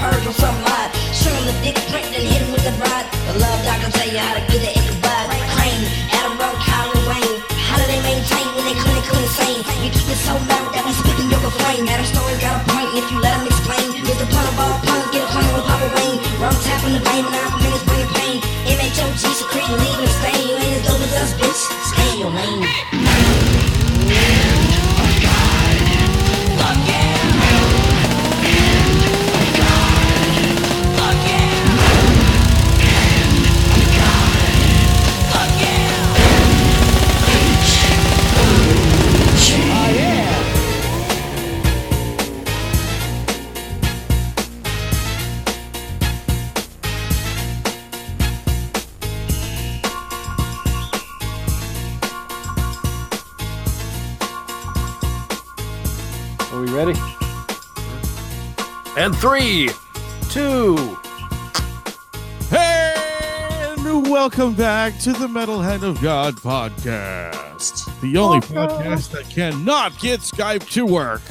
purge on some lie. Show him the dick print, then hit him with the rod. The love doctor tell you how to get the Ichabod. Crane, Adam Rowe, Colin Wayne. How do they maintain when they clinically insane? You keep it so loud that we speaking your refrain. Adam Story's got a point if you let him explain. Get the pun of all puns, get a pun with Papa Wayne. Rum tapping the vein, 9 minutes bringing pain. MHOG secreting, leaving a stain. You ain't as dope as us, bitch. Stay in your lane. Are we ready? And 3, 2. And welcome back to the Metal Hand of God podcast, the only podcast that cannot get Skype to work.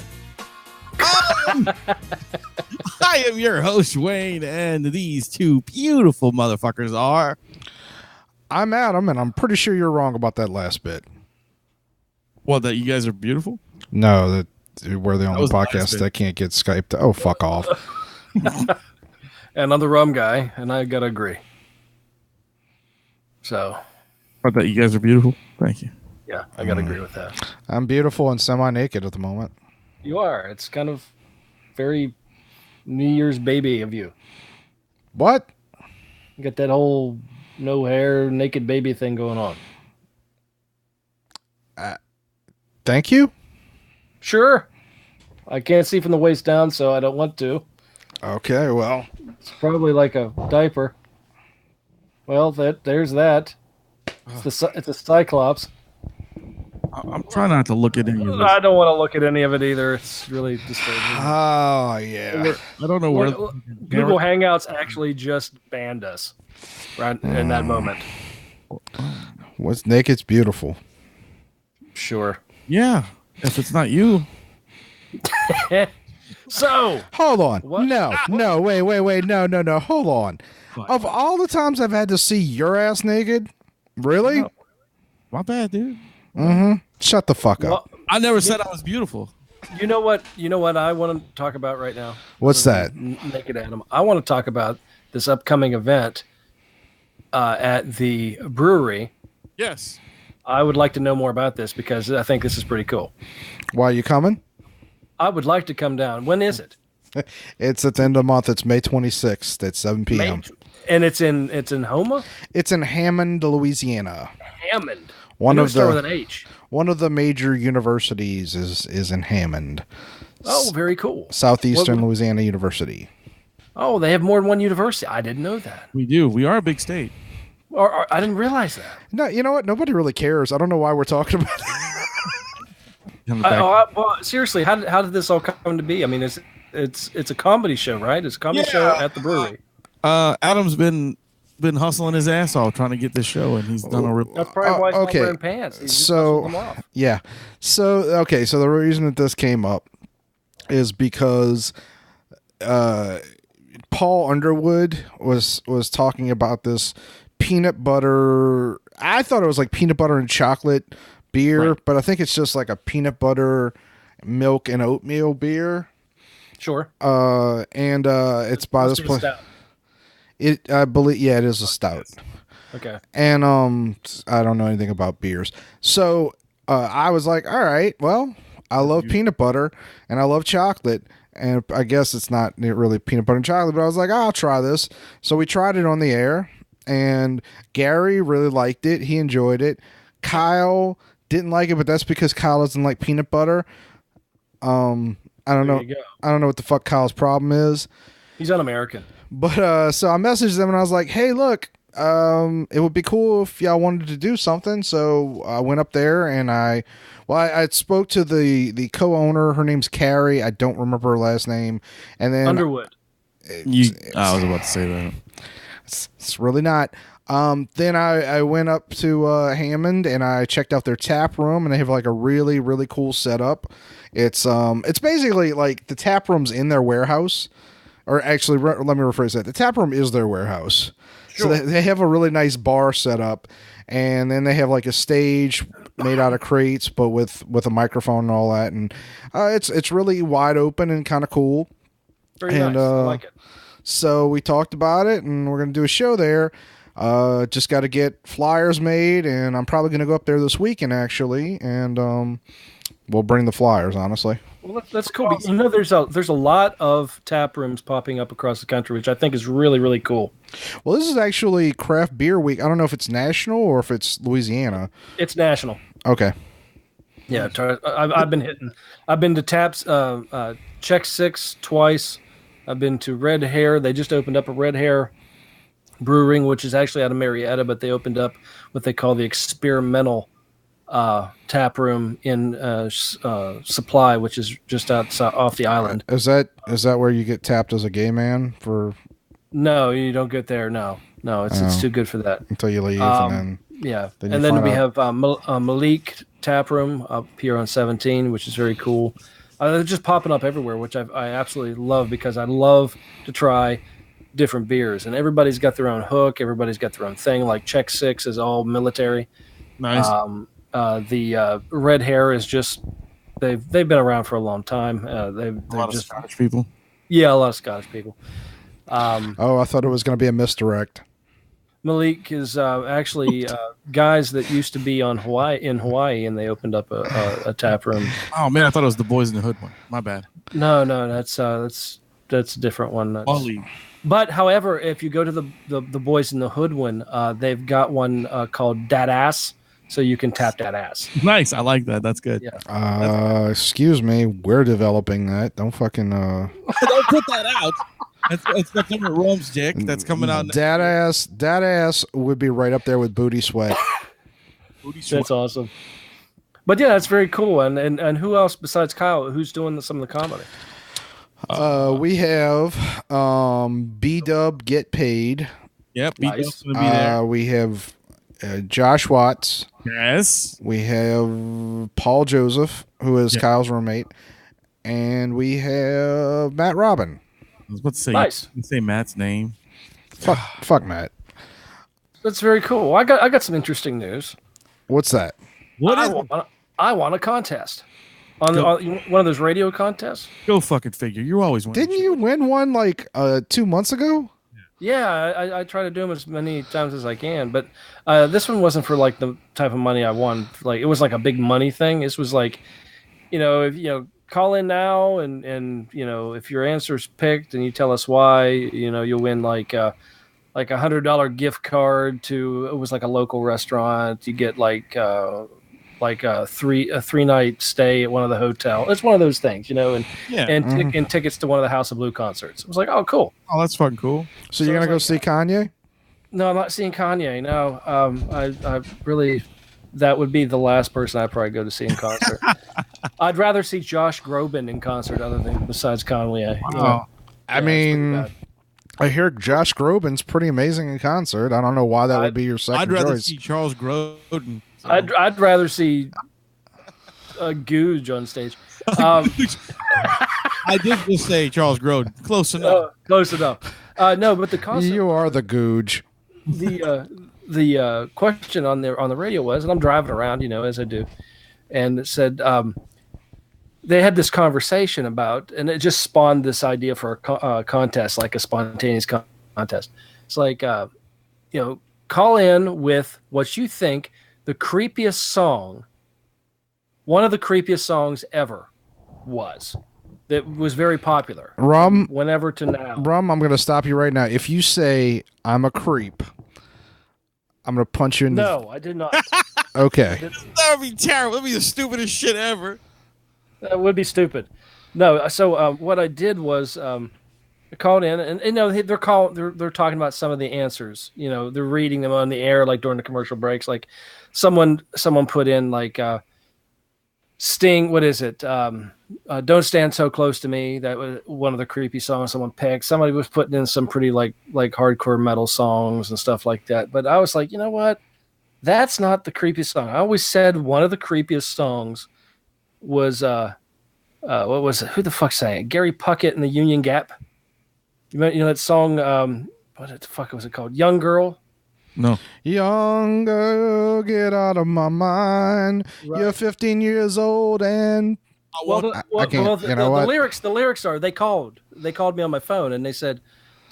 I am your host, Wayne, and these two beautiful motherfuckers are. I'm Adam, and I'm pretty sure you're wrong about that last bit. Well, that you guys are beautiful? No, that we're the only was the last podcast bit. that can't get Skype to... Oh, fuck off. And I'm the Rum Guy, and I gotta agree. So, I thought you guys are beautiful. Thank you. yeah, I gotta agree with that. I'm beautiful and semi-naked at the moment. You are. It's kind of very New Year's baby of you. What? You got that whole no hair, naked baby thing going on. Thank you? Sure. I can't see from the waist down, so I don't want to. Okay, well... It's probably like a diaper. Well, there's that. It's a cyclops. I'm trying not to look at any of this. I don't want to look at any of it either. It's really disturbing. Oh, yeah. I don't know where... Google Hangouts actually just banned us right in that moment. What's naked's beautiful. Sure. Yeah, if it's not you. So, Hold on. What? No, wait. No, hold on. What? Of all the times I've had to see your ass naked, really? No. My bad, dude. Shut the fuck up. well, I never said I was beautiful. you know what I want to talk about right now? What's that? Naked Adam. I want to talk about this upcoming event at the brewery. Yes. I would like to know more about this because I think this is pretty cool. Why are you coming? I would like to come down. When is it? It's at the end of the month. It's May 26th at 7 p.m. And it's in Homa? It's in Hammond, Louisiana. Hammond. One of start the- with an H. One of the major universities is in Hammond. Oh, very cool. Southeastern What- Louisiana University. Oh, they have more than one university. I didn't know that. We do. We are a big state. Or I didn't realize that. No, you know what? Nobody really cares. I don't know why we're talking about it. On the back. Well, seriously, how did this all come to be? I mean, it's a comedy show, right? It's a comedy show at the brewery. Adam's been hustling his ass off trying to get this show, and he's done a real. That's probably why he's okay. not wearing pants. He's just So, hustling them off. yeah. So, okay. So the reason that this came up is because Paul Underwood was talking about this peanut butter. I thought it was like peanut butter and chocolate beer, Right. but I think it's just like a peanut butter, milk, and oatmeal beer. Sure. And it's by this Must be a place. stout. I believe, yeah, it is a stout. Okay. And I don't know anything about beers. So I was like, all right, well, I love peanut butter and I love chocolate. And I guess it's not really peanut butter and chocolate, but I was like, I'll try this. So we tried it on the air, and Gary really liked it. He enjoyed it. Kyle didn't like it, but that's because Kyle doesn't like peanut butter. I don't There know. you go. I don't know what the fuck Kyle's problem is. He's un-American. But so I messaged them and I was like, hey, look, it would be cool if y'all wanted to do something. So I went up there and I spoke to the co-owner. Her name's Carrie. I don't remember her last name. And then Underwood. I was about to say that. it's really not. Then I went up to Hammond and I checked out their tap room, and they have like a really, really cool setup. It's basically like the tap room's in their warehouse. or actually, let me rephrase that. The tap room is their warehouse. So they have a really nice bar set up, and then they have like a stage made out of crates, but with a microphone and all that, and it's really wide open and kind of cool. Very nice. I like it. So we talked about it, and we're gonna do a show there. Just got to get flyers made, and I'm probably gonna go up there this weekend actually, and we'll bring the flyers. Honestly. Well, that's cool. You know, there's a lot of tap rooms popping up across the country, which I think is really, really cool. Well, this is actually Craft Beer Week. I don't know if it's national or if it's Louisiana. It's national. Okay. Yeah, I've been to Taps, Check Six twice. I've been to Red Hair. They just opened up a Red Hair brewing, which is actually out of Marietta, but they opened up what they call the experimental tap room in Supply, which is just off the island. Is that where you get tapped as a gay man for? No, you don't get there. No, it's too good for that Until you leave, and then and then we have Malik Tap Room up here on 17, which is very cool. They're just popping up everywhere, which I absolutely love because I love to try different beers, and everybody's got their own hook. Everybody's got their own thing. Like Check Six is all military. Nice. The Red Hair is just they've been around for a long time. They're a lot just of Scottish people. Yeah, a lot of Scottish people. I thought it was going to be a misdirect. Malik is actually guys that used to be in Hawaii, and they opened up a tap room. Oh man, I thought it was the Boys in the Hood one. My bad. No, that's a different one. But however, if you go to the Boys in the Hood one, they've got one called Dat Ass, so you can tap that ass. Nice, I like that. That's good. Yeah. Excuse me, we're developing that. Don't fucking. Don't put that out. It's got some Rome's dick that's coming out. Dat ass would be right up there with booty sweat. That's awesome. But yeah, that's very cool. And who else besides Kyle? Who's doing some of the comedy? We have B-Dub Get Paid. Yep, Nice. B-Dub's gonna be there. We have Josh Watts. Yes. We have Paul Joseph, who is Kyle's roommate, and we have Matt Robin. I was about to say, nice. You say Matt's name. Fuck Matt. That's very cool. I got some interesting news. What's that? I won a contest on one of those radio contests. Go fucking figure. You always win. Didn't you win one like 2 months ago? Yeah, I try to do them as many times as I can, but this one wasn't for like the type of money I won. Like it was like a big money thing. This was like, if call in now and if your answer's picked and you tell us why, you'll win like a $100 gift card to, it was like a local restaurant. You get like a 3-night stay at one of the hotel. It's one of those things, and tickets to one of the House of Blue concerts. I was like, oh, cool. Oh, that's fucking cool. So you're gonna go see Kanye? No, I'm not seeing Kanye. No, I really, that would be the last person I'd probably go to see in concert. I'd rather see Josh Groban in concert besides Kanye. Wow. I mean, I hear Josh Groban's pretty amazing in concert. I don't know why that would be your second choice. I'd rather see Charles Grodin. So. I'd rather see a Googe on stage. I did just say Charles Grodin. Close enough. Close enough. No, but the concert. You are the Googe. The question on the radio was, and I'm driving around, as I do, and it said they had this conversation about, and it just spawned this idea for a contest, like a spontaneous contest. It's like, call in with what you think the creepiest song, one of the creepiest songs ever was, that was very popular. Rum, whenever to now. Rum, I'm going to stop you right now. If you say I'm a creep, I'm going to punch you in the... No, I did not. Okay. That would be terrible. That would be the stupidest shit ever. That would be stupid. No, so what I did was I called in, and they're talking about some of the answers. They're reading them on the air, like during the commercial breaks. Like someone put in like Sting. What is it? Don't Stand So Close to Me. That was one of the creepy songs someone picked. Somebody was putting in some pretty like hardcore metal songs and stuff like that. But I was like, you know what? That's not the creepiest song. I always said one of the creepiest songs was what was it? Who the fuck sang it? Gary Puckett and the Union Gap. You know that song? What the fuck was it called? Young Girl. No. Young girl, get out of my mind. Right. You're 15 years old and I can't. You know what? The lyrics are they called me on my phone and they said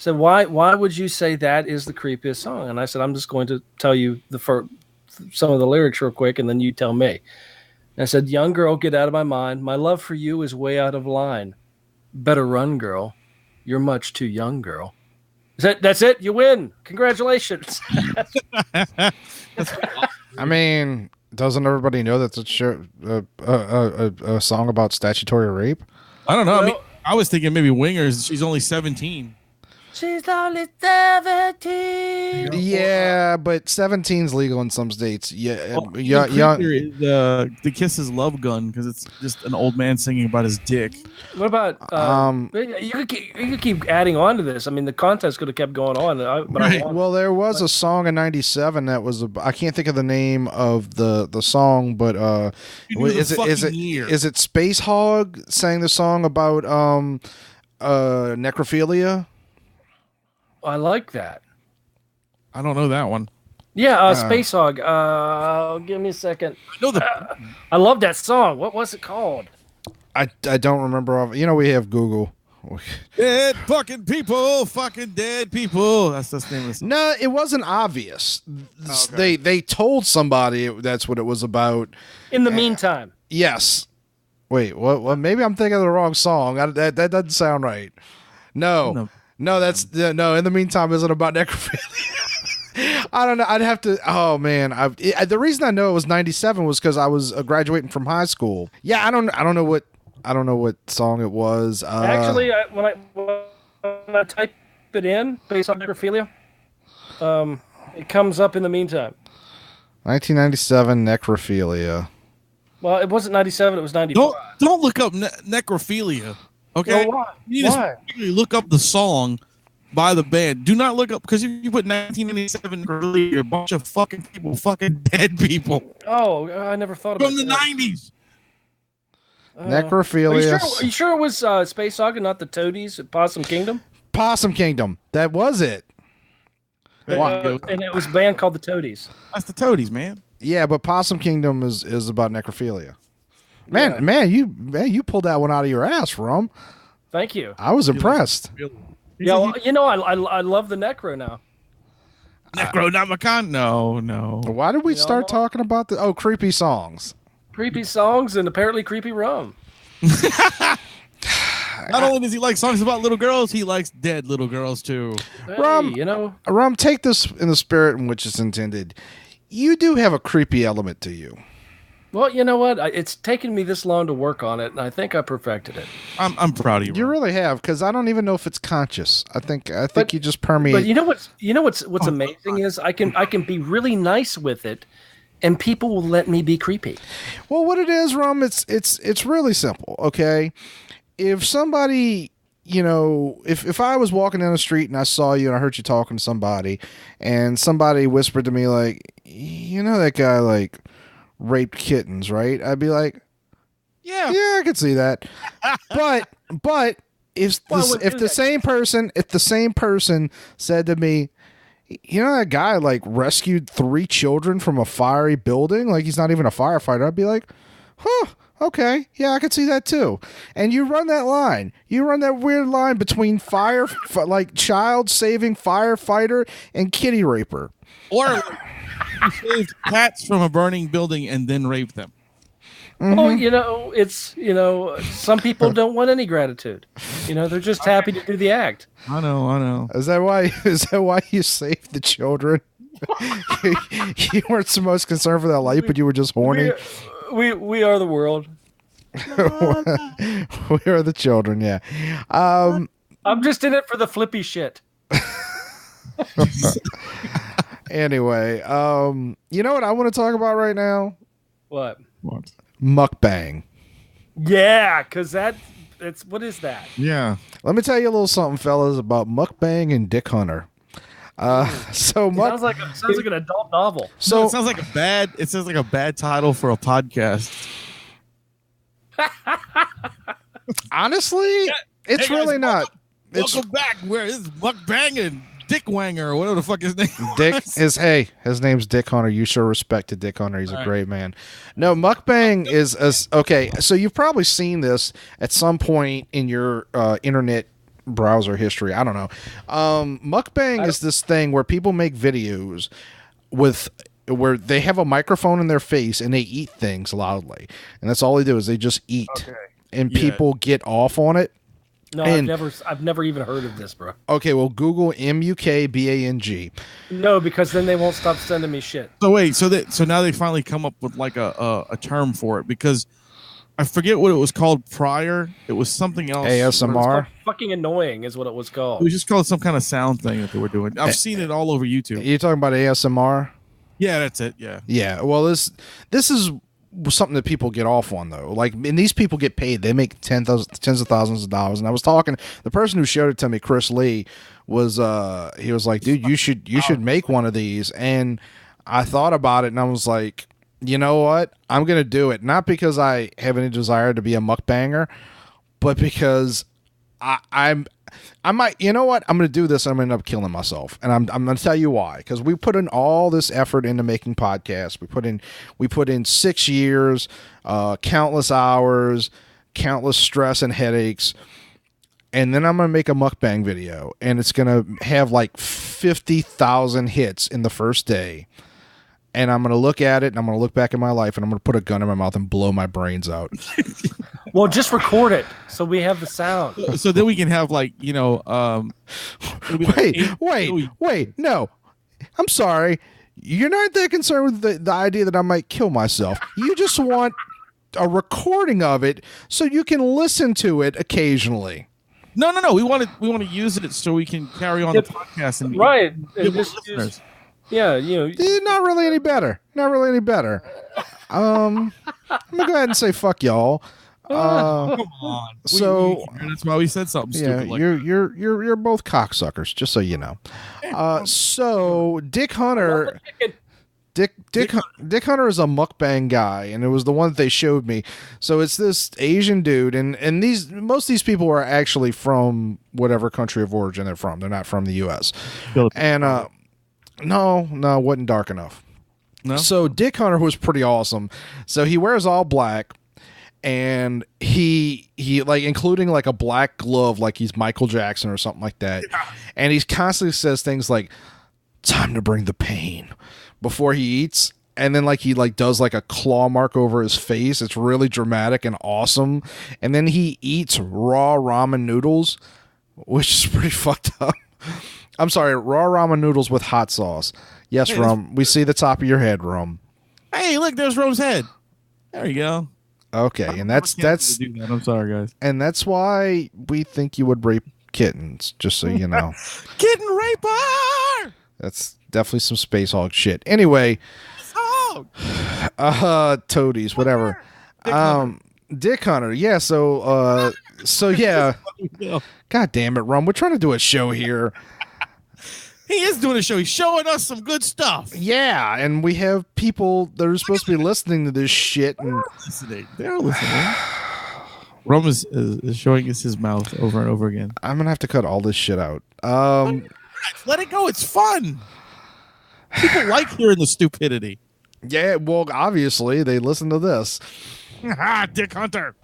why would you say that is the creepiest song? And I said I'm just going to tell you some of the lyrics real quick and then you tell me. And I said, young girl, get out of my mind. My love for you is way out of line. Better run, girl. You're much too young, girl. That's it. You win. Congratulations. I mean, doesn't everybody know that's a song about statutory rape? I don't know. I mean, I was thinking maybe Wingers. She's only 17. She's only 17. Yeah, but 17's legal in some states. Yeah, young. The Kiss is Love Gun because it's just an old man singing about his dick. What about you could keep adding on to this. I mean, the contest could have kept going on. Well, there was a song in '97 that was I can't think of the name of the song, but is it Space Hog sang the song about necrophilia? I like that. I don't know that one. Yeah, Space Hog. Give me a second. I love that song. What was it called? I don't remember. We have Google. Dead fucking people, fucking dead people. That's the name of the song. No, it wasn't obvious. Okay. They told somebody that's what it was about. In the meantime. Yes. Wait, what? Well, maybe I'm thinking of the wrong song. That doesn't sound right. No, that's no. In the meantime, isn't about necrophilia. I don't know. I'd have to. Oh man, the reason I know it was '97 was because I was graduating from high school. Yeah, I don't know what song it was. Actually, when I type it in based on necrophilia, it comes up in the meantime. 1997 necrophilia. Well, it wasn't 97. It was 95. Don't look up necrophilia. Okay. Well, why? You just look up the song by the band. Do not look up because if you put 1997 necrophilia, a bunch of fucking people, fucking dead people. Oh, I never thought about from the '90s. Necrophilia. Are you sure it was Space Hog and not the Toadies at Possum Kingdom? Possum Kingdom. That was it. And it was a band called the Toadies. That's the Toadies, man. Yeah, but Possum Kingdom is about necrophilia. Man, you pulled that one out of your ass, Rum. Thank you. I was impressed. Yeah, well, I love the Necro now. Necronomicon? No. Why did we start talking about creepy songs? Creepy songs and apparently creepy rum. Not only does he like songs about little girls, he likes dead little girls too. Hey, Rum, take this in the spirit in which it's intended. You do have a creepy element to you. Well, you know what? It's taken me this long to work on it, and I think I perfected it. I'm proud of you. You really have, because I don't even know if it's conscious. I think you just permeate. But you know what's amazing is I can be really nice with it, and people will let me be creepy. Well, what it is, Rum, it's really simple. Okay, if somebody, if I was walking down the street and I saw you and I heard you talking to somebody, and somebody whispered to me like, that guy like raped kittens, right? I'd be like, yeah, I could see that. but if the same person said to me, that guy like rescued 3 children from a fiery building, like he's not even a firefighter, I'd be like, okay, yeah, I could see that too. And you run that line. You run that weird line between like child saving firefighter and kitty raper. Or you saved cats from a burning building and then raped them. Mm-hmm. Oh, it's some people don't want any gratitude. They're just happy to do the act. I know. Is that why you saved the children? You weren't the most concerned for their life, but you were just horny. We are the world. We are the children. Yeah. I'm just in it for the flippy shit. Anyway, you know what I want to talk about right now? What? Mukbang. Yeah, because what is that? Yeah. Let me tell you a little something, fellas, about Mukbang and Dick Hunter. Sounds like an adult novel. So it sounds like a bad title for a podcast. Honestly, it's really not. Welcome back. Where is Mukbang and Dick Wanger or whatever the fuck his name His name's Dick Hunter. You show respect to Dick Hunter. He's a great man. No, Mukbang is okay. So you've probably seen this at some point in your internet browser history. I don't know. Mukbang is this thing where people make videos where they have a microphone in their face and they eat things loudly, and that's all they do is they just eat, and people get off on it. No, I've never even heard of this, bro. Okay, well, Google MUKBANG. No, because then they won't stop sending me shit. So wait, so now they finally come up with like a term for it, because I forget what it was called prior. It was something else. ASMR. Fucking annoying is what it was called. It was just called some kind of sound thing that they were doing. I've seen it all over YouTube. You're talking about ASMR? Yeah, that's it. Yeah. Yeah. Well, this is something that people get off on, though. Like, and these people get paid. They make tens of thousands of dollars. And I was talking, the person who showed it to me, Chris Lee, was he was like, dude, you should make one of these. And I thought about it, and I was like, you know what? I'm gonna do it, not because I have any desire to be a mukbanger, but because I might, you know what? I'm going to do this and I'm going to end up killing myself. And I'm going to tell you why. Because we put in all this effort into making podcasts. We put in 6 years, countless hours, countless stress and headaches. And then I'm going to make a mukbang video. And it's going to have like 50,000 hits in the first day. And I'm going to look at it and I'm going to look back at my life and I'm going to put a gun in my mouth and blow my brains out. Well, just record it so we have the sound. So then we can have like, you know, wait, no. I'm sorry. You're not that concerned with the idea that I might kill myself. You just want a recording of it so you can listen to it occasionally. No. We want to use it so we can carry on the podcast and right. And just yeah, you know, not really any better. Not really any better. I'm gonna go ahead and say fuck y'all. Come on. So that's why we said something stupid. Like you're both cocksuckers, just so you know. So Dick Hunter. Dick Hunter is a mukbang guy, and it was the one that they showed me. So it's this Asian dude, and most of these people are actually from whatever country of origin they're from. They're not from the U.S. And no, it wasn't dark enough. No. So Dick Hunter was pretty awesome. So he wears all black, and he like including like a black glove, like he's Michael Jackson or something like that. Yeah. And he constantly says things like, "Time to bring the pain," before he eats. And then like he like does like a claw mark over his face. It's really dramatic and awesome. And then he eats raw ramen noodles, which is pretty fucked up. I'm sorry, raw ramen noodles with hot sauce. Yes, hey, Rum. We see the top of your head, Rum. Hey, look, there's Rum's head. There you go. Okay, and that's I'm sorry, guys. And that's why we think you would rape kittens, just so you know. Kitten raper! That's definitely some space hog shit. Anyway, toadies, whatever. Dick Hunter. Yeah, so yeah. God damn it, Rum. We're trying to do a show here. He is doing a show. He's showing us some good stuff. Yeah, and we have people that are supposed to be listening to this shit. And they're listening. Rum is showing us his mouth over and over again. I'm going to have to cut all this shit out. Let it go. It's fun. People like hearing the stupidity. Yeah, well, obviously, they listen to this. Dick Hunter.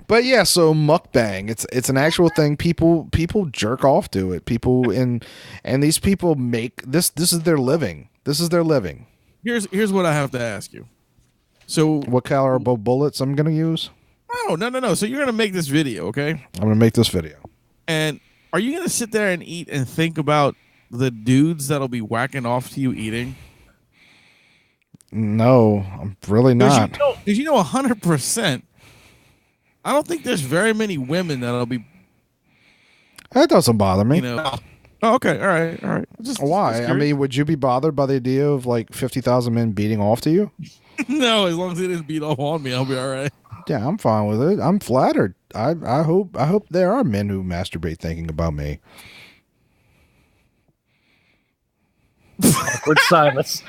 But yeah, so mukbang, it's an actual thing. People jerk off to it. People and these people make this is their living. This is their living. Here's what I have to ask you. So what caliber bullets I'm gonna use? Oh, no. So you're gonna make this video, okay? I'm gonna make this video. And are you gonna sit there and eat and think about the dudes that'll be whacking off to you eating? No, I'm really not. Because you know 100%. I don't think there's very many women that'll be. That doesn't bother me. You know. Oh, okay. All right. Why? I mean, would you be bothered by the idea of like 50,000 men beating off to you? No, as long as they didn't beat off on me, I'll be all right. Yeah, I'm fine with it. I'm flattered. I hope there are men who masturbate thinking about me. Awkward silence.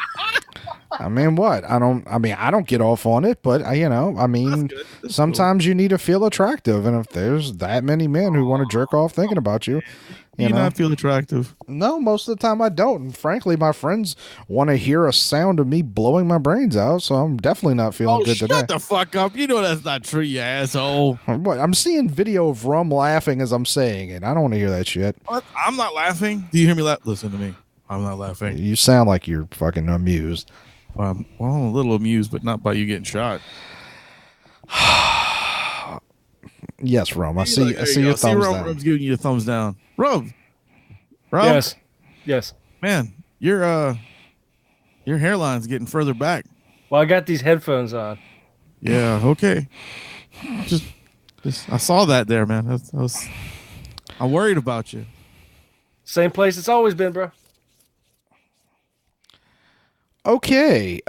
I mean, what? I don't get off on it, but sometimes you need to feel attractive, and if there's that many men who want to jerk off thinking about you, Do you not feel attractive? No, most of the time I don't. And frankly, my friends want to hear a sound of me blowing my brains out, so I'm definitely not feeling good today. Shut the fuck up. You know that's not true, you asshole. What? I'm seeing video of Rum laughing as I'm saying it. I don't want to hear that shit. What? I'm not laughing. Do you hear me laugh? Listen to me. I'm not laughing. You sound like you're fucking amused. Well, I'm a little amused, but not by you getting shot. Yes, Rum. I see your thumbs down. Rum's giving you a thumbs down. Rum. Yes. Man, your hairline's getting further back. Well, I got these headphones on. Yeah. Okay. Just I saw that there, man. I'm worried about you. Same place it's always been, bro. Okay.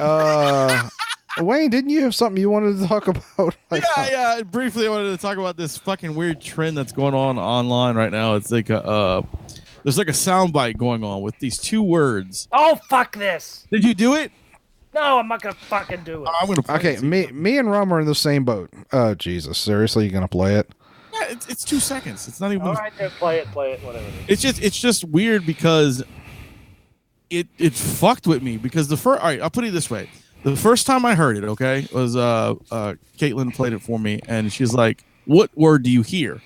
Wayne, didn't you have something you wanted to talk about? Yeah. Briefly, I wanted to talk about this fucking weird trend that's going on online right now. It's like there's like a soundbite going on with these two words. Oh, fuck this. Did you do it? No, I'm not going to fucking do it. I'm gonna play Okay, me and Rum are in the same boat. Oh, Jesus. Seriously, you going to play it? Yeah, it's 2 seconds. It's not even. All right, then play it, whatever. It's just weird because it fucked with me because all right, I'll put it this way. The first time I heard it, okay, was Caitlin played it for me, and she's like, "What word do you hear?"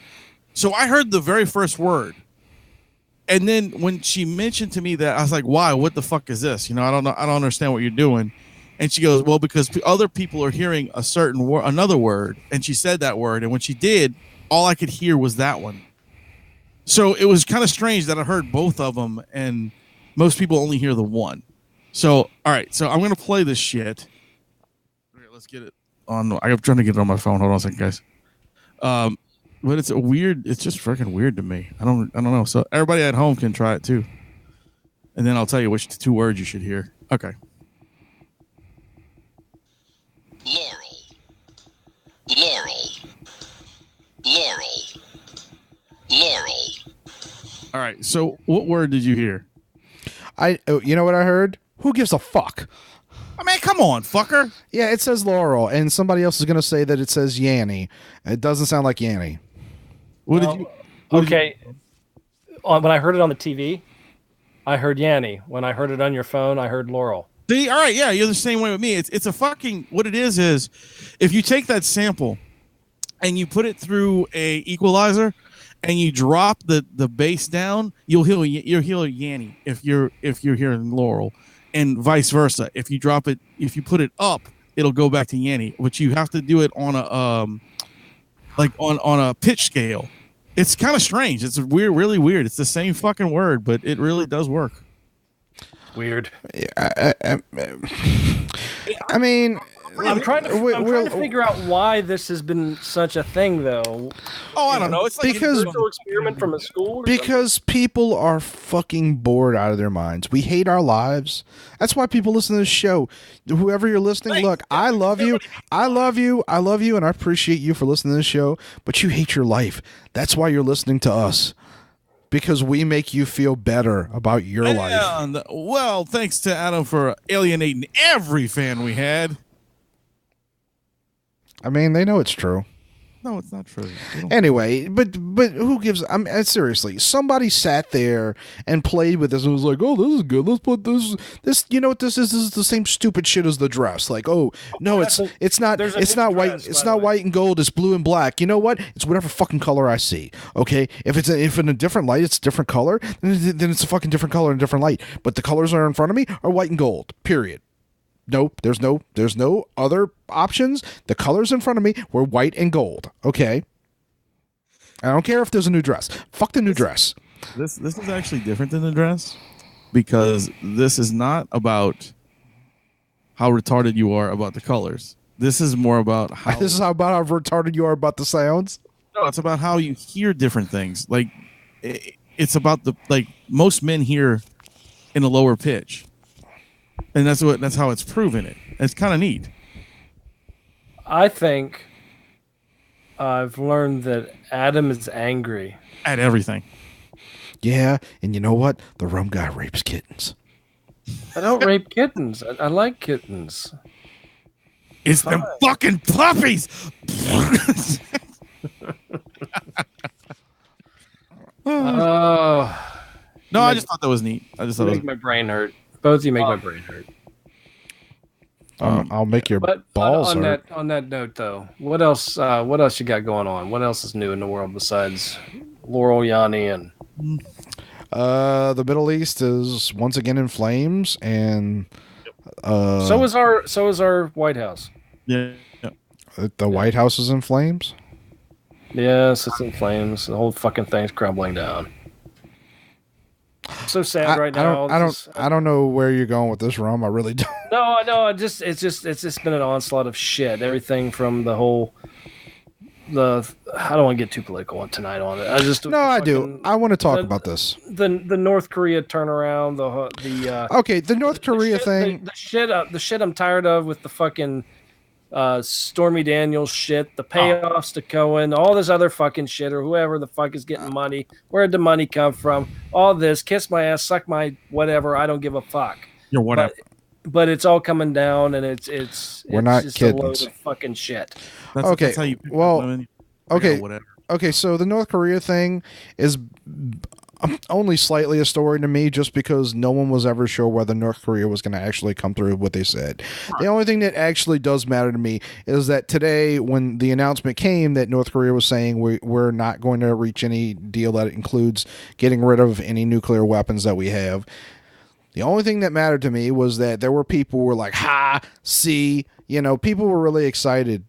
So I heard the very first word, and then when she mentioned to me that, I was like, "Why? What the fuck is this? You know, I don't know. I don't understand what you're doing." And she goes, "Well, because other people are hearing a certain word, another word," and she said that word, and when she did, all I could hear was that one. So it was kind of strange that I heard both of them, and most people only hear the one. So, all right. So I'm going to play this shit. Okay, let's get it on. I'm trying to get it on my phone. Hold on a second, guys. But it's it's just freaking weird to me. I don't know. So everybody at home can try it too. And then I'll tell you which two words you should hear. Okay. Laurel. Laurel. Laurel. Laurel. All right. So what word did you hear? You know what I heard? Who gives a fuck? I mean, come on, fucker. Yeah, it says Laurel, and somebody else is going to say that it says Yanny. It doesn't sound like Yanny. When I heard it on the TV, I heard Yanny. When I heard it on your phone, I heard Laurel. See, all right, yeah, you're the same way with me. It's a fucking, what it is if you take that sample and you put it through a equalizer and you drop the bass down, you'll hear Yanny if you're hearing Laurel. And vice versa. If you drop it, if you put it up, it'll go back to Yanny. But you have to do it on a on a pitch scale. It's kind of strange. It's weird, really weird. It's the same fucking word, but it really does work. Weird. I mean, I'm trying to figure out why this has been such a thing, though. Oh, I don't know. It's like because an experiment from a school. Because people are fucking bored out of their minds. We hate our lives. That's why people listen to this show. Whoever you're listening, look, I love you, and I appreciate you for listening to this show. But you hate your life. That's why you're listening to us. Because we make you feel better about your life. Well, thanks to Adam for alienating every fan we had. I mean, they know it's true. No, it's not true. Anyway, but who gives? I mean, seriously, somebody sat there and played with this and was like, "Oh, this is good. Let's put this. You know what this is? This is the same stupid shit as the dress. Like, oh no, it's not. It's not white. It's not white and gold. It's blue and black. You know what? It's whatever fucking color I see. Okay, if in a different light, it's a different color. Then it's a fucking different color and different light. But the colors that are in front of me are white and gold. Period. Nope, there's no other options. The colors in front of me were white and gold. Okay. I don't care if there's a new dress. Fuck the new dress. This is actually different than the dress because this is not about how retarded you are about the colors. This is more about how This is about how retarded you are about the sounds. No, it's about how you hear different things. Like it's about most men hear in a lower pitch. And that's how it's proven it. It's kind of neat. I think I've learned that Adam is angry at everything. Yeah, and you know what? The Rum Guy rapes kittens. I don't rape kittens. I like kittens. It's them fucking puppies. Oh, No, I just thought that was neat. I just you thought it make my brain hurt. Both of you make my brain hurt. I'll make your But balls on hurt. that note, though, what else? What else you got going on? What else is new in the world besides Laurel, Yanny, and The Middle East is once again in flames, and so is our White House. yeah. the White House is in flames. Yes, it's in flames. The whole fucking thing's crumbling down. So sad right now. I don't know where you're going with this, Rum. I really don't. No. It's just been an onslaught of shit. Everything from the whole. I don't want to get too political tonight on it. I do. I want to talk about this. The North Korea turnaround. Okay, the North Korea thing. The shit I'm tired of with the fucking Stormy Daniels shit, the payoffs to Cohen, all this other fucking shit, or whoever the fuck is getting money. Where'd the money come from? All this, kiss my ass, suck my whatever. I don't give a fuck. You're whatever. But it's all coming down, and it's not just kidding. a load of fucking shit. That's how you pick up well, women. okay, Whatever. okay. So the North Korea thing is only slightly a story to me, just because no one was ever sure whether North Korea was going to actually come through with what they said. The only thing that actually does matter to me is that today, when the announcement came that North Korea was saying we're not going to reach any deal that includes getting rid of any nuclear weapons that we have. The only thing that mattered to me was that there were people who were like, see, people were really excited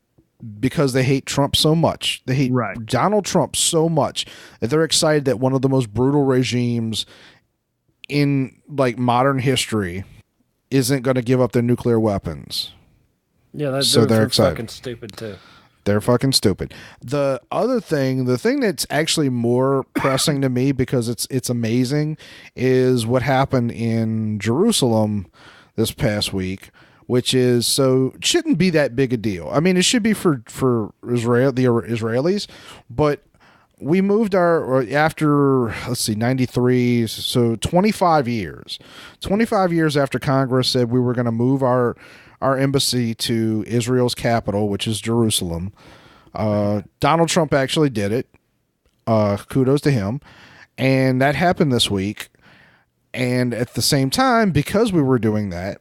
because they hate Trump so much. They hate Donald Trump so much that they're excited that one of the most brutal regimes in like modern history isn't going to give up their nuclear weapons. Yeah, so they're excited. Fucking stupid too. They're fucking stupid. The other thing, the thing that's actually more pressing to me because it's amazing, is what happened in Jerusalem this past week, which is so it shouldn't be that big a deal. I mean, it should be for Israel, the Israelis, but we moved after 93, so 25 years. 25 years after Congress said we were going to move our embassy to Israel's capital, which is Jerusalem. Donald Trump actually did it. Kudos to him. And that happened this week. And at the same time, because we were doing that,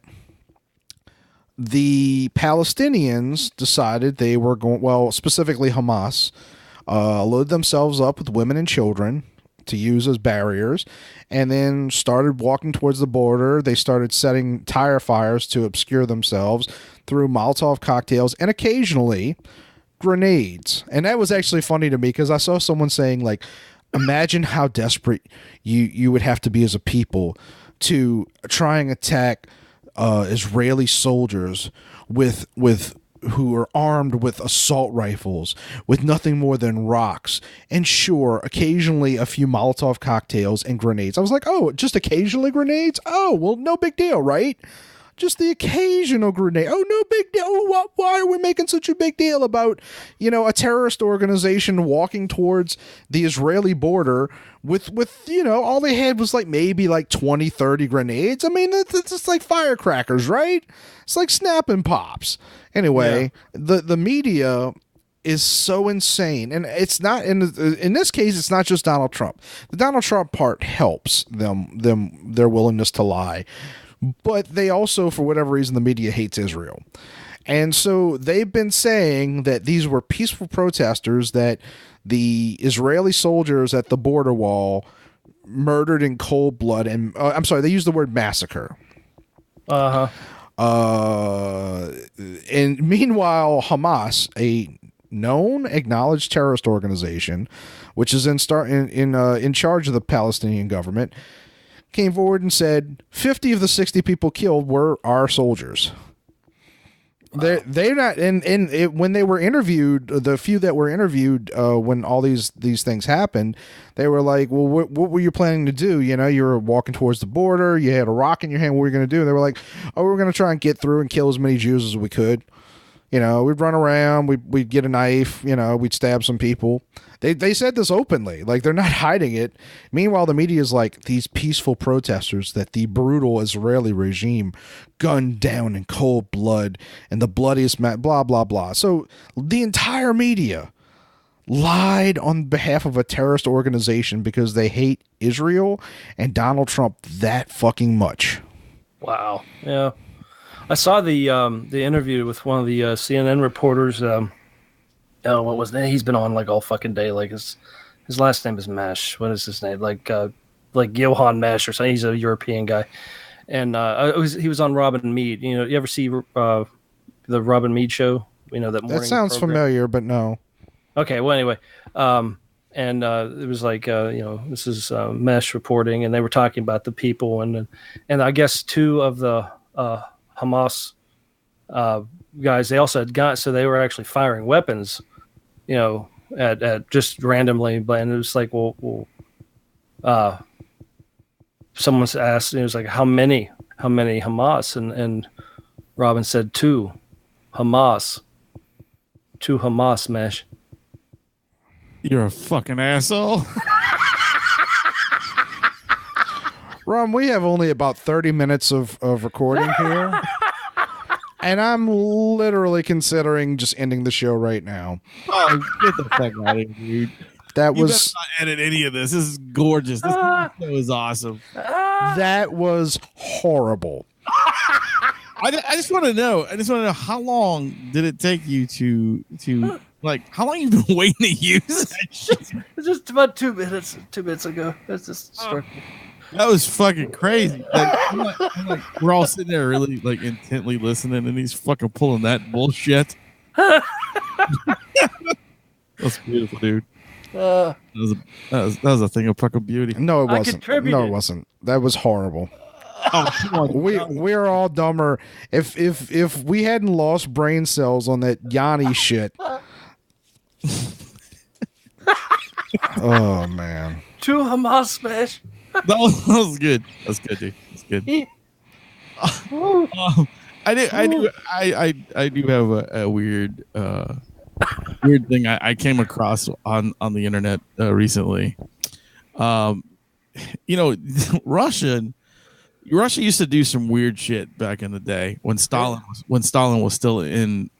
the Palestinians decided they were going, well, specifically Hamas, loaded themselves up with women and children to use as barriers, and then started walking towards the border. They started setting tire fires to obscure themselves through Molotov cocktails and occasionally grenades. And that was actually funny to me because I saw someone saying, like, imagine how desperate you would have to be as a people to try and attack Israeli soldiers with who are armed with assault rifles, with nothing more than rocks, and sure, occasionally a few Molotov cocktails and grenades. I was like, oh, just occasionally grenades? Oh, well, no big deal, right? Just the occasional grenade. Oh, no big deal. Oh, why are we making such a big deal about, a terrorist organization walking towards the Israeli border with all they had was maybe 20, 30 grenades? I mean, it's just like firecrackers, right? It's like snapping pops. Anyway, the media is so insane, and it's not in this case. It's not just Donald Trump. The Donald Trump part helps their willingness to lie, but they also, for whatever reason, the media hates Israel, and so they've been saying that these were peaceful protesters that the Israeli soldiers at the border wall murdered in cold blood, and I'm sorry, they used the word massacre. And meanwhile, Hamas, a known, acknowledged terrorist organization, which is in charge of the Palestinian government, came forward and said 50 of the 60 people killed were our soldiers. Wow. They're not, when they were interviewed, the few that were interviewed when all these things happened, they were like, well, what were you planning to do? You were walking towards the border, you had a rock in your hand, what were you going to do? And they were like, oh, we're going to try and get through and kill as many Jews as we could. You know, we'd run around, we'd get a knife, you know, we'd stab some people. They said this openly, like they're not hiding it. Meanwhile, the media is like, these peaceful protesters that the brutal Israeli regime gunned down in cold blood and the bloodiest blah, blah, blah. So the entire media lied on behalf of a terrorist organization because they hate Israel and Donald Trump that fucking much. Wow. Yeah. I saw the interview with one of the CNN reporters. Oh, what was that? He's been on like all fucking day. Like his last name is Mesh. What is his name? Like Johann Mesh or something. He's a European guy, and he was on Robin Mead. You know, you ever see the Robin Mead show? You know that morning. That sounds program? familiar, but no. Okay. Well, anyway, and it was like this is Mesh reporting, and they were talking about the people, and I guess two of the Hamas guys, they also had guns, so they were actually firing weapons, you know, at just randomly. But and it was like, well, someone's asked, it was like, how many Hamas, and Robin said two Hamas, Mesh. You're a fucking asshole. Ron, we have only about 30 minutes of recording here. And I'm literally considering just ending the show right now. Oh, get the fuck out of here, dude. That You was better not edit any of this. This is gorgeous. This show is awesome. that was horrible. I just want to know. How long did it take you to like? How long you been waiting to use that shit? It's just about 2 minutes. 2 minutes ago. That's just. That was fucking crazy. Like, I'm like, we're all sitting there really like intently listening, and he's fucking pulling that bullshit. That's beautiful, dude. That was a thing of fucking beauty. No, it wasn't. contributed. No, it wasn't. That was horrible. Oh, come on. We're all dumber. If we hadn't lost brain cells on that Yanny shit. Oh man. Two Hamas Smash. That was good. That's good, dude. That's good. I do have a weird thing I came across on the internet recently. Russia used to do some weird shit back in the day when Stalin was still in,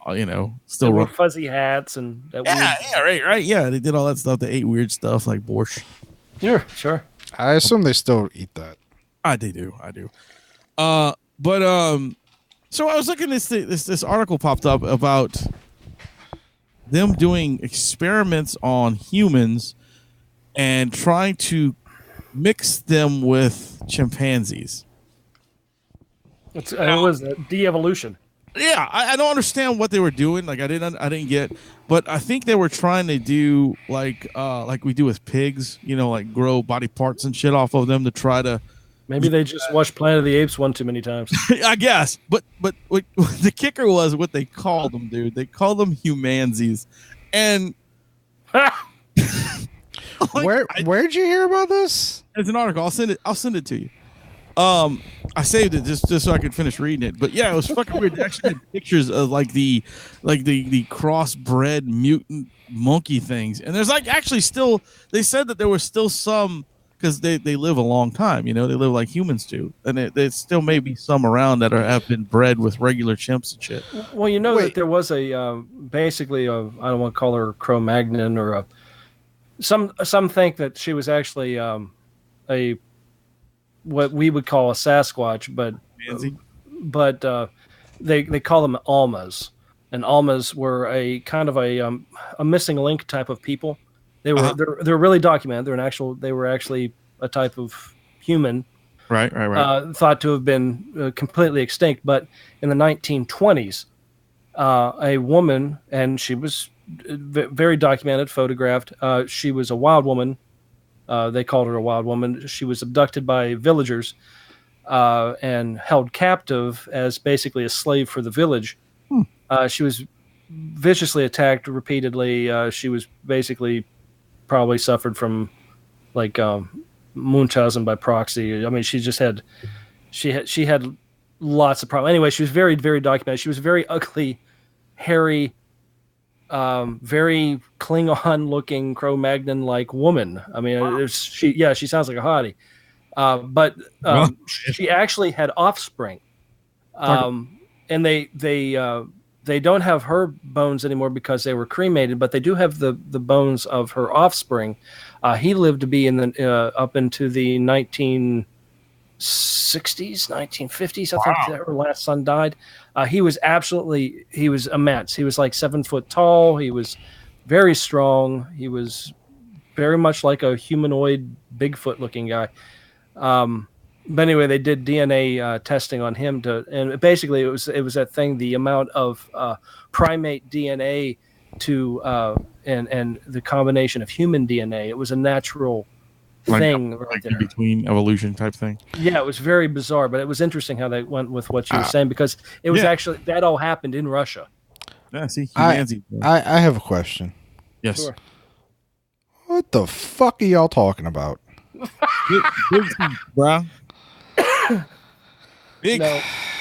still wore fuzzy hats and that right. Yeah, they did all that stuff. They ate weird stuff like borscht. Sure. I assume they still eat that. They do. So I was looking at this article popped up about them doing experiments on humans and trying to mix them with chimpanzees. It was de-evolution. Yeah, I don't understand what they were doing. Like I didn't get, but I think they were trying to do like we do with pigs, like grow body parts and shit off of them to try to. Maybe they just watched Planet of the Apes one too many times. I guess, but what the kicker was what they called them, dude. They called them humanzees, and where'd you hear about this? It's an article. I'll send it to you. I saved it just so I could finish reading it. But yeah, it was fucking weird. They actually had pictures of like the crossbred mutant monkey things, and there's like actually still. They said that there were still some because they live a long time. They live like humans do, and there still may be some around that have been bred with regular chimps and shit. Well, that there was a basically I don't want to call her Cro-Magnon or some think that she was actually a what we would call a Sasquatch, but they call them Almas, and Almas were a kind of a missing link type of people. They were they're really documented. They were actually a type of human, right. Thought to have been completely extinct. But in the 1920s, a woman, and she was very documented, photographed. She was a wild woman. They called her a wild woman. She was abducted by villagers and held captive as basically a slave for the village. She was viciously attacked repeatedly. She was basically probably suffered from like Munchausen by proxy. I mean, she had lots of problems. Anyway, she was very, very documented. She was very ugly hairy, very Klingon-looking Cro-Magnon-like woman. I mean, she sounds like a hottie. But she actually had offspring, and they don't have her bones anymore because they were cremated. But they do have the bones of her offspring. He lived to be in the up into the 1960s, 1950s. I think her last son died. He was immense. He was like 7 foot tall. He was very strong. He was very much like a humanoid Bigfoot looking guy. But anyway, they did DNA testing on him and basically it was that thing, the amount of primate DNA and the combination of human DNA. It was a natural thing right there. Between evolution type thing. Yeah, it was very bizarre, but it was interesting how they went with what you were saying, because it was actually, that all happened in Russia. Yeah, see, I have a question. Yes. Sure. What the fuck are y'all talking about? Big bro. Big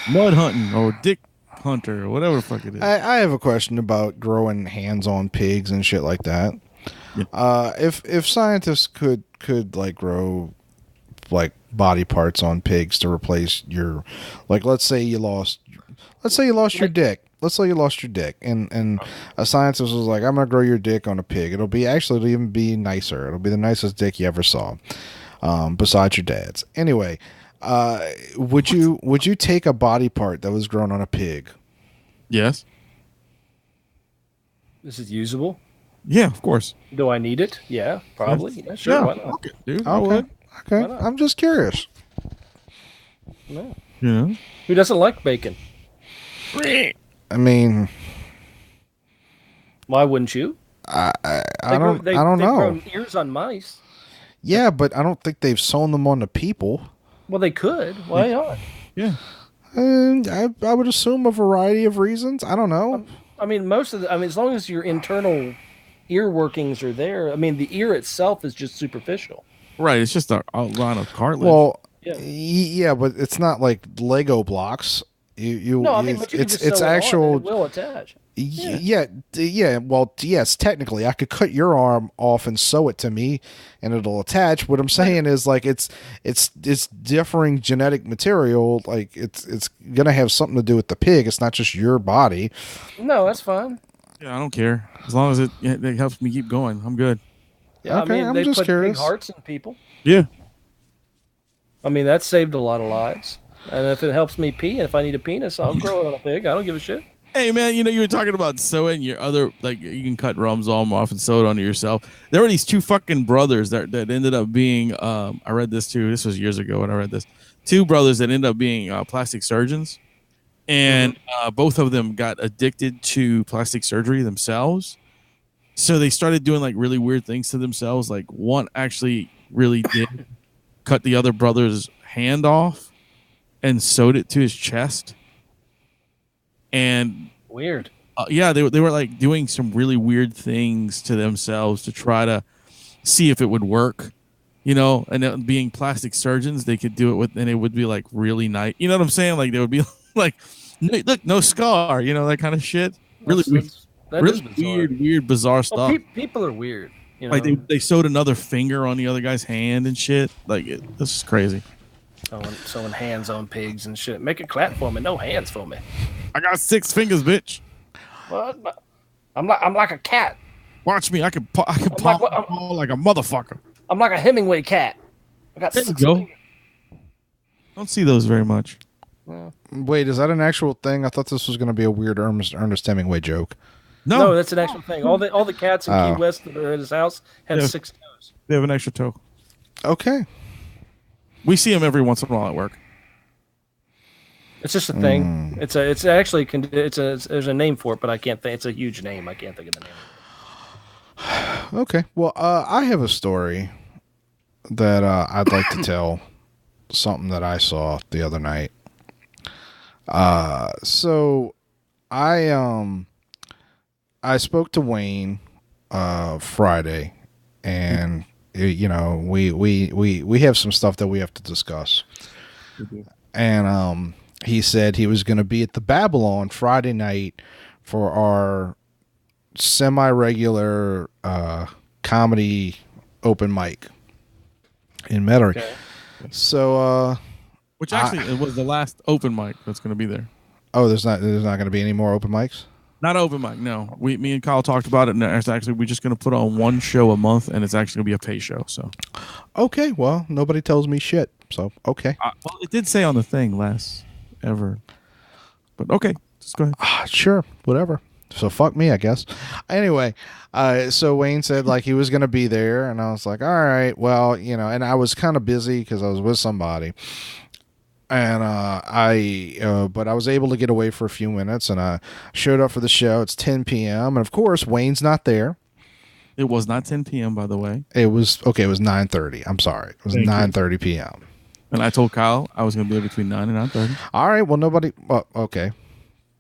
mud hunting or dick hunter or whatever the fuck it is. I have a question about growing hands on pigs and shit like that. Yeah. If scientists could like grow like body parts on pigs to replace your, like, let's say you lost your dick. Let's say you lost your dick, and a scientist was like, I'm gonna grow your dick on a pig. It'll even be nicer. It'll be the nicest dick you ever saw, besides your dad's. Anyway, would you take a body part that was grown on a pig? Yes. This is usable. Yeah, of course. Do I need it? Yeah, probably. Yeah, sure. Yeah, Why not? okay, dude. Okay. I would. Okay. I'm just curious. No. You know? Who doesn't like bacon? I mean, why wouldn't you? I don't know. They've grown ears on mice. Yeah, but I don't think they've sewn them onto people. Well, they could. Why not? Yeah. And I would assume a variety of reasons. I don't know. I mean, as long as your internal ear workings are there, I mean, the ear itself is just superficial. Right. It's just a line of cartilage. Well, Yeah. Yeah, but it's not like Lego blocks. But you can just sew it's it actual. on and it will attach. Yeah. Well, yes, technically, I could cut your arm off and sew it to me, and it'll attach. What I'm saying is, like, it's differing genetic material. Like, it's gonna have something to do with the pig. It's not just your body. No, that's fine. Yeah, I don't care. As long as it helps me keep going, I'm good. Yeah, okay, I mean, I'm they just put curious. big hearts in people. Yeah. I mean, that saved a lot of lives. And if it helps me pee, and if I need a penis, I'll grow it on a pig. I don't give a shit. Hey, man, you were talking about sewing your other, like, you can cut Rum's arm off and sew it onto yourself. There were these two fucking brothers that ended up being, I read this too. This was years ago when I read this. Two brothers that ended up being plastic surgeons. And both of them got addicted to plastic surgery themselves. So they started doing, like, really weird things to themselves. Like, one actually really did cut the other brother's hand off and sewed it to his chest. And weird. Yeah, they were like doing some really weird things to themselves to try to see if it would work, and being plastic surgeons, they could do it with, and it would be like really nice. You know what I'm saying? Like, they would be like, look, no scar, that kind of shit. Really weird, bizarre stuff. Well, people are weird. Like they sewed another finger on the other guy's hand and shit. Like, this is crazy. Sewing hands on pigs and shit. Make a clap for me. No hands for me. I got 6 fingers, bitch. What? I'm like a cat. Watch me. I can pop like a motherfucker. I'm like a Hemingway cat. I got 6 fingers. Don't see those very much. Yeah. Wait, is that an actual thing? I thought this was going to be a weird Ernest Hemingway joke. No, that's an actual thing. All the cats in Key West that are at his house have 6 toes. They have an extra toe. Okay. We see them every once in a while at work. It's just a thing. There's a name for it, but I can't think. It's a huge name. I can't think of the name. Okay. Well, I have a story that I'd like to tell. Something that I saw the other night. So I spoke to Wayne Friday, and we have some stuff that we have to discuss. And he said he was going to be at the Babylon Friday night for our semi-regular comedy open mic in Metairie. Okay. So, Which actually it was the last open mic that's going to be there. oh, there's not going to be any more open mics. Not open mic, no. Me and Kyle talked about it, and it's actually we're just going to put on one show a month, and it's actually going to be a pay show. So, Okay, well, nobody tells me shit. So, okay. well, it did say on the thing last ever, but okay, just go ahead. Sure, whatever. So fuck me, I guess. Anyway, so Wayne said like he was going to be there, and I was like, all right, well, and I was kind of busy because I was with somebody, and but I was able to get away for a few minutes, and I showed up for the show. It's 10 p.m., and of course Wayne's not there. It was not 10 p.m. by the way. It was 9:30. I'm sorry, it was 9:30 p.m. And I told Kyle I was going to be there between 9 and 9:30. All right, well nobody. Well, okay,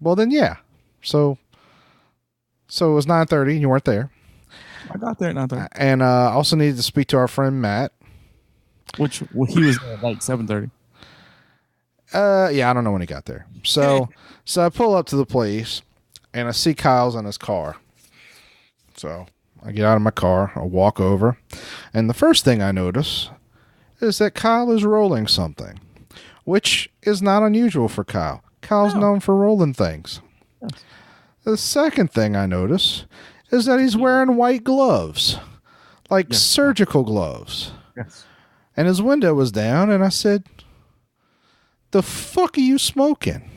well then yeah. So it was 9:30, and you weren't there. I got there at 9:30. And I also needed to speak to our friend Matt. Which he was there at like 7:30. Yeah, I don't know when he got there. So I pull up to the place, and I see Kyle's in his car. So I get out of my car, I walk over, and the first thing I notice is that Kyle is rolling something, which is not unusual for Kyle. Kyle's known for rolling things. Yes. The second thing I notice is that he's wearing white gloves, like surgical gloves. Yes. And his window was down, and I said, "The fuck are you smoking?"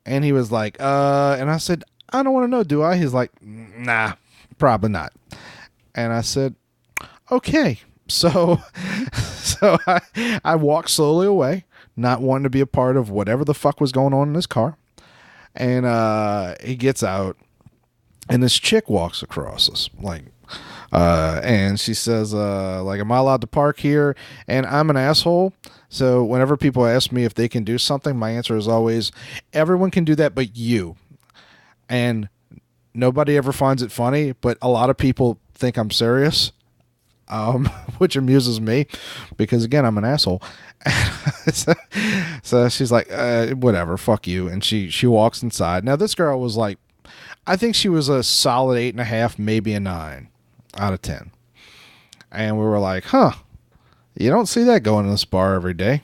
And he was like, and I said, "I don't want to know, do I?" He's like, "Nah, probably not." And I said, "Okay." So I walked slowly away, not wanting to be a part of whatever the fuck was going on in his car. And he gets out, and this chick walks across us, and she says, am I allowed to park here? And I'm an asshole. So whenever people ask me if they can do something, my answer is always, everyone can do that but you. And nobody ever finds it funny, but a lot of people think I'm serious, which amuses me because, again, I'm an asshole. So she's like, whatever, fuck you. And she walks inside. Now, this girl was like, I think she was a solid 8.5, maybe a 9 out of 10. And we were like, huh, you don't see that going to this bar every day.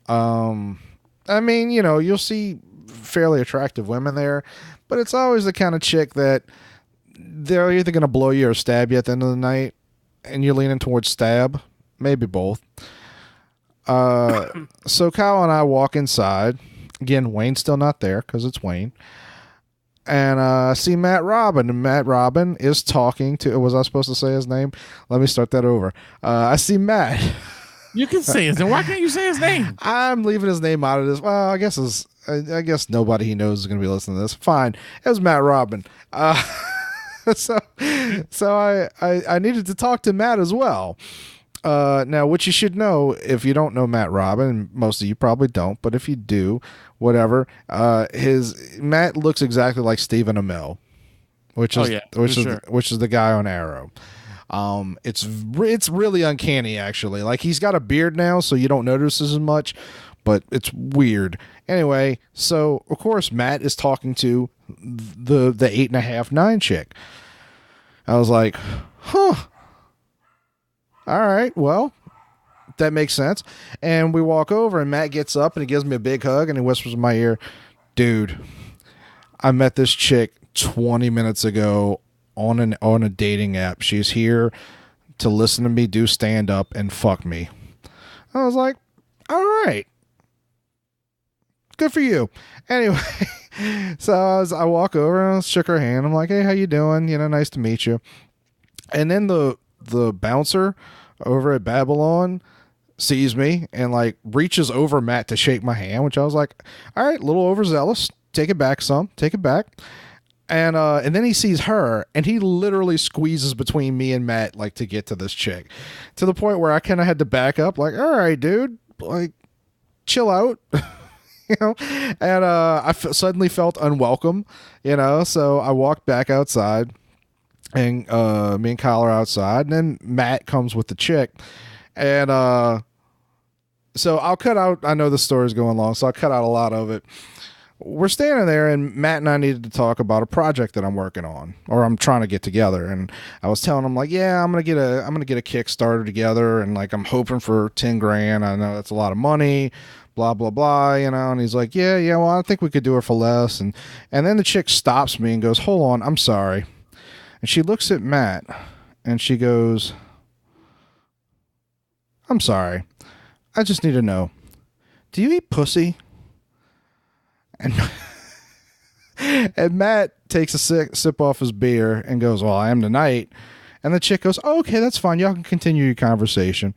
I mean, you'll see fairly attractive women there, but it's always the kind of chick that they're either going to blow you or stab you at the end of the night, and you're leaning towards stab, maybe both. So Kyle and I walk inside. Again, Wayne's still not there because it's Wayne. And I see Matt Robin, and Matt Robin is talking to... Was I supposed to say his name? Let me start that over. I see Matt. You can say his name. Why can't you say his name? I'm leaving his name out of this. Well, I guess nobody he knows is going to be listening to this. Fine. It was Matt Robin. So I needed to talk to Matt as well. Now, what you should know, if you don't know Matt Robin, most of you probably don't, but if you do, whatever, Matt looks exactly like Stephen Amell, which is the guy on Arrow. It's really uncanny, actually. Like, he's got a beard now, so you don't notice as much, but it's weird. Anyway, so of course Matt is talking to the 8.5, 9 chick. I was like, huh. All right, well, that makes sense. And we walk over, and Matt gets up, and he gives me a big hug, and he whispers in my ear, "Dude, I met this chick 20 minutes ago on a dating app. She's here to listen to me do stand-up and fuck me." I was like, all right. Good for you. Anyway, so I walk over, and I shook her hand. I'm like, "Hey, how you doing? Nice to meet you." And then the bouncer over at Babylon sees me and reaches over Matt to shake my hand, which I was like, all right, a little overzealous. Take it back some. Take it back. And then he sees her, and he literally squeezes between me and Matt to get to this chick, to the point where I kind of had to back up, all right, dude, chill out. And I suddenly felt unwelcome, so I walked back outside. And me and Kyle are outside, and then Matt comes with the chick. And so I'll cut out, I know the story's going long, so I'll cut out a lot of it. we're standing there, and Matt and I needed to talk about a project that I'm working on, or I'm trying to get together. And I was telling him, like, yeah, I'm gonna get a Kickstarter together, and like I'm hoping for 10 grand. I know that's a lot of money, blah blah blah, you know. And he's like, yeah, well, I think we could do it for less. And then the chick stops me and goes, hold on, I'm sorry. And she looks at Matt and she goes, I'm sorry, I just need to know, do you eat pussy? And and Matt takes a sip off his beer and goes, well, I am tonight. And the chick goes, oh, okay, that's fine, y'all can continue your conversation.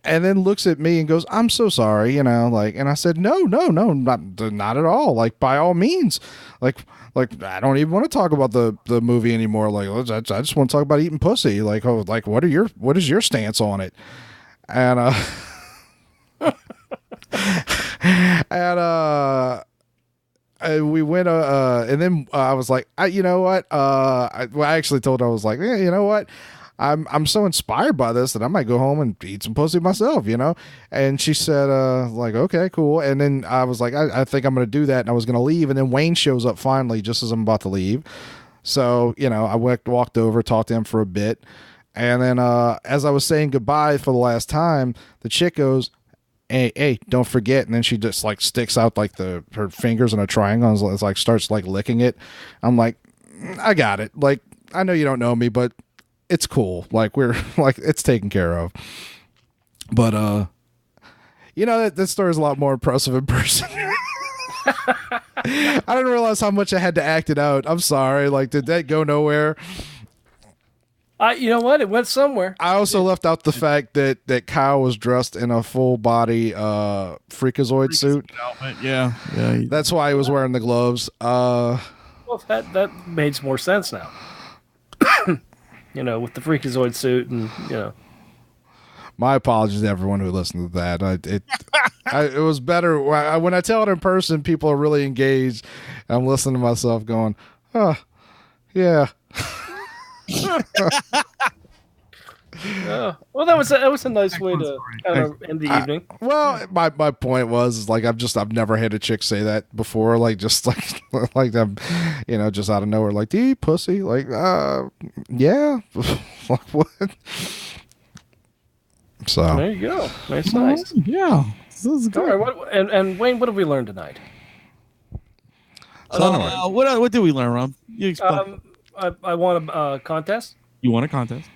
And then looks at me and goes, I'm so sorry, you know, like. And I said, no, not at all, like, by all means, like I don't even want to talk about the movie anymore, like I just want to talk about eating pussy, like, oh, like what is your stance on it? And and we went and then I was like, you know what, I actually told her, I was like, yeah, you know what, I'm so inspired by this that I might go home and eat some pussy myself, you know. And she said, like, okay, cool. And then I was like, I think I'm going to do that. And I was going to leave. And then Wayne shows up finally just as I'm about to leave. So, you know, I walked over, talked to him for a bit. And then as I was saying goodbye for the last time, the chick goes, hey, don't forget. And then she just like sticks out like her fingers in a triangle and it's like starts like licking it. I'm like, I got it. Like, I know you don't know me, but it's cool. Like, we're like, it's taken care of. But you know, that story is a lot more impressive in person. I didn't realize how much I had to act it out. I'm sorry. Like, did that go nowhere? You know what? It went somewhere. I also left out the fact that Kyle was dressed in a full body freakazoid suit. Yeah. That's why he was wearing the gloves. Well, that makes more sense now. You know, with the freakazoid suit, and you know. My apologies to everyone who listened to that. It was better when I tell it in person. People are really engaged. I'm listening to myself going, "Oh, yeah." Well, that was a nice way to kind of end the evening. Well, my point was like I've never had a chick say that before. Like just like them, you know, just out of nowhere. Like, do you eat pussy? Like, yeah. Like what? So there you go. Nice. Yeah. This is good. All right. And Wayne, what have we learned tonight? What did we learn, Rum? You explain. I won a contest. You won a contest.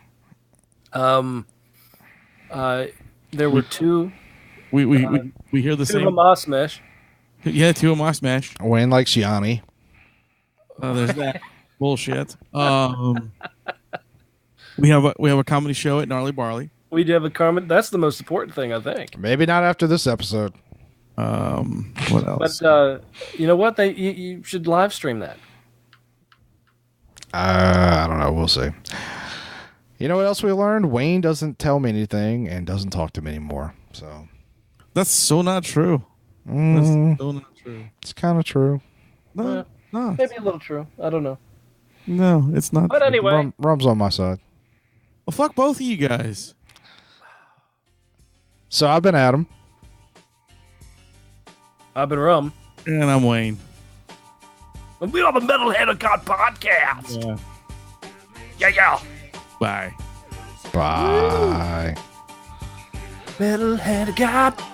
There were two. We hear the two same. Of them smash. Yeah, two of them smash. Wayne likes yanny. There's that bullshit. We have a comedy show at Gnarly Barley. We do have a comment. That's the most important thing, I think. Maybe not after this episode. What else? But you know what? You should live stream that. I don't know. We'll see. You know what else we learned? Wayne doesn't tell me anything and doesn't talk to me anymore. So that's so not true. That's so not true. It's kind of true. No, maybe a little true. I don't know. No, it's not. But true. anyway, Rum's on my side. Well, fuck both of you guys. So I've been Adam. I've been Rum. And I'm Wayne. And we are the MetalHandOfGaming podcast. Yeah. Bye. Bye. MetalHandOfGaming.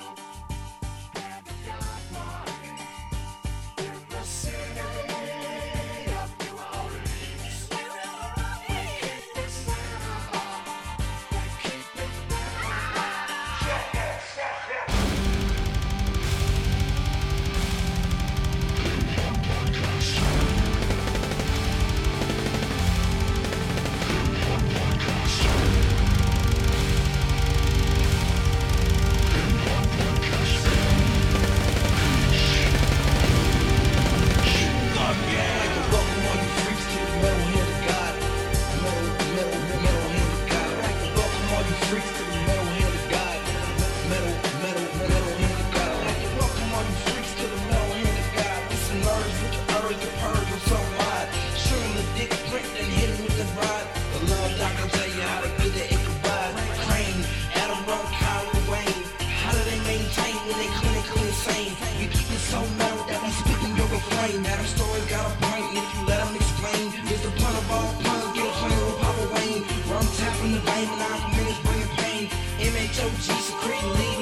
secretly